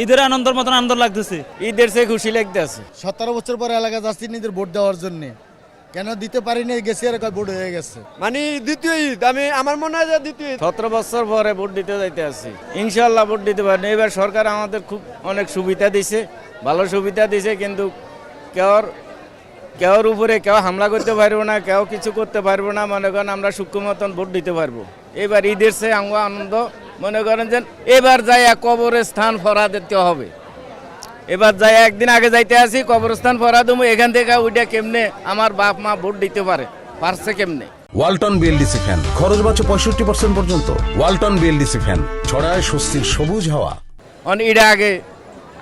ঈদের আনন্দের মতন আনন্দ লাগতেছে, ঈদের চেয়ে খুশি লাগতেছে। 17 বছর পরে এলাকা যাচ্ছি নিজের ভোট দেওয়ার জন্য, কেন দিতে পারিনি, গেছি আর ভোট হয়ে গেছে। মানে দ্বিতীয় ঈদ, আমার মনে হয় যে দ্বিতীয় ঈদ। 17 বছর পরে ভোট দিতে যাইতে আছি, ইনশাল্লাহ ভোট দিতে পারেন। এবার সরকার আমাদের খুব অনেক সুবিধা দিছে, ভালো সুবিধা দিছে, কিন্তু কেউর উপরে কেউ হামলা করতে পারবো না, কেউ কিছু করতে পারবো না। মনে করেন আমরা সূক্ষ্ম মতন ভোট দিতে পারবো। এবার ঈদের চেয়ে আমরা আনন্দ মনে করেন যে এবার যাই কবরস্থান ফরা দিতে হবে। এবার যাই একদিন আগে যাইতে আসি কবরস্থান ফরা দেবো, এখান থেকে ওইটা কেমনে আমার বাপ মা ভোট দিতে পারছে কেমনে। ওয়ালটন বিএলডিসি ফ্যান, খরচ বাঁচে 65% পর্যন্ত। ওয়ালটন বিএলডিসি ফ্যান ছড়ায় স্বস্তির সবুজ হাওয়া। এটা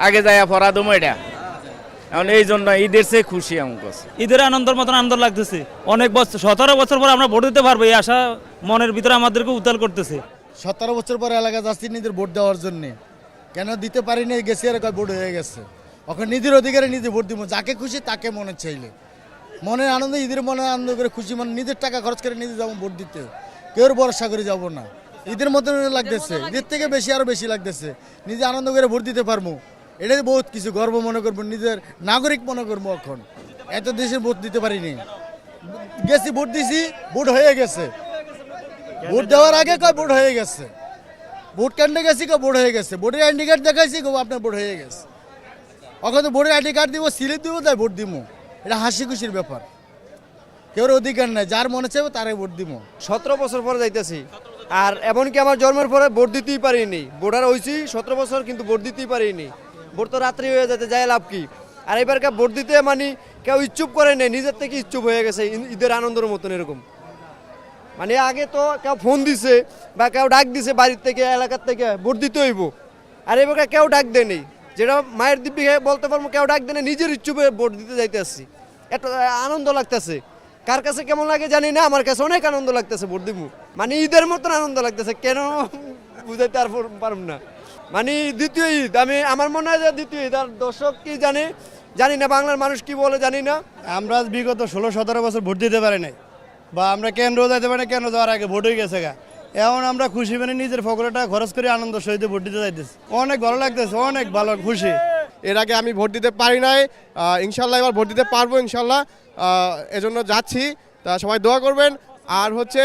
আগে যায় ফরা দেবো এটা। এখন এই জন্য ঈদের চেয়ে খুশি আমার কাছে। ঈদের আনন্দের মতন আনন্দ লাগতেছে। অনেক বছর 17 বছর পর আমরা ভোট দিতে পারবো, এই আশা মনের ভিতরে আমাদেরকে উত্তাল করতেছে। 17 বছর পরে এলাকা যাচ্ছি নিজের ভোট দেওয়ার জন্য, কেন দিতে পারিনি, গেছি আর ভোট হয়ে গেছে। এখন নিজের অধিকারে নিজে ভোট দিব, যাকে খুশি তাকে মনে চাইলে মনের আনন্দ, ঈদের মনে আনন্দ করে খুশি মানে নিজের টাকা খরচ করে নিজে যাবো ভোট দিতে, কেউ ভরসা করে যাব না। ঈদের মতন লাগতেছে, ঈদের থেকে আরো বেশি লাগতেছে। নিজে আনন্দ করে ভোট দিতে পারবো, এটাই বহুত কিছু গর্ব মনে করবো, নিজের নাগরিক মনে করবো। এখন এত দেশের ভোট দিতে পারিনি, গেছি ভোট দিছি, ভোট হয়ে গেছে। ভোট দেওয়ার আগে ভোট হয়ে গেছে, ভোট কেন্দ্রে গেছি ভোট হয়ে গেছে, ভোটের আইডি কার্ড দেখাইছি আপনার ভোট হয়ে গেছে। এখন তো ভোটের আইডি কার্ড দিব, স্লিপ দিব, তাই ভোট দিব। এটা হাসি খুশির ব্যাপার, কেউ অধিকার নাই, যার মনে চাইবে তারাই ভোট দিব। 17 বছর পরে যাইতেছি, আর এমনকি আমার জন্মের পরে ভোট দিতেই পারিনি। ভোটার হয়েছি 17 বছর, কিন্তু ভোট দিতেই পারিনি। ভোট তো রাত্রি হয়ে যেতে যায়, লাভ কি? আর এবারকার ভোট দিতে মানে কেউ ইচ্ছুক করে নেই, নিজের থেকে ইচ্ছুক হয়ে গেছে ঈদের আনন্দের মতন এরকম। মানে আগে তো কেউ ফোন দিছে বা কেউ ডাক দিছে বাড়ির থেকে, এলাকার থেকে ভোট দিতে হইব। আর এবার কেউ ডাক দেয়নি, যেটা মায়ের দিব্যি বলতে পারবো, কেউ ডাক দেয়নি, নিজের ইচ্ছুকে ভোট দিতে যাইতে আসছি। এত আনন্দ লাগতেছে, কার কাছে কেমন লাগে জানি না, আমার কাছে অনেক আনন্দ লাগতেছে ভোট দিব। মানে ঈদের মতন আনন্দ লাগতেছে, কেন বুঝাইতে আর পারব না। মানে দ্বিতীয় ঈদ, আমার মনে হয় যে দ্বিতীয় ঈদ। আর দর্শক কি জানি না, বাংলার মানুষ কি বলে জানি না। আমরা বিগত 16-17 বছর ভোট দিতে পারি নাই, বা আমরা কেন্দ্র যাইতে পারি না, কেন যাওয়ার আগে ভোট হয়ে গেছে গা। এখন আমরা খুশি মানে নিজের ফকরটা খরচ করে আনন্দ সহিত ভোট দিতে যাইতেছি, অনেক ভালো লাগতেছে, অনেক ভালো খুশি। এর আগে আমি ভোট দিতে পারি নাই, ইনশাল্লাহ এবার ভোট দিতে পারবো ইনশাল্লাহ, এজন্য যাচ্ছি। তা সবাই দোয়া করবেন। আর হচ্ছে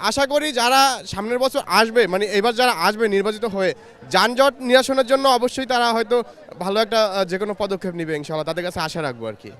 আশা করি যারা সামনের বছর আসবে, মানে এবার যারা আসবে নির্বাচিত হয়ে, যানজট নিরসনের জন্য অবশ্যই তারা হয়তো ভালো একটা যে কোনো পদক্ষেপ নেবে ইনশাল্লাহ, তাদের কাছে আশা রাখবো আর কি।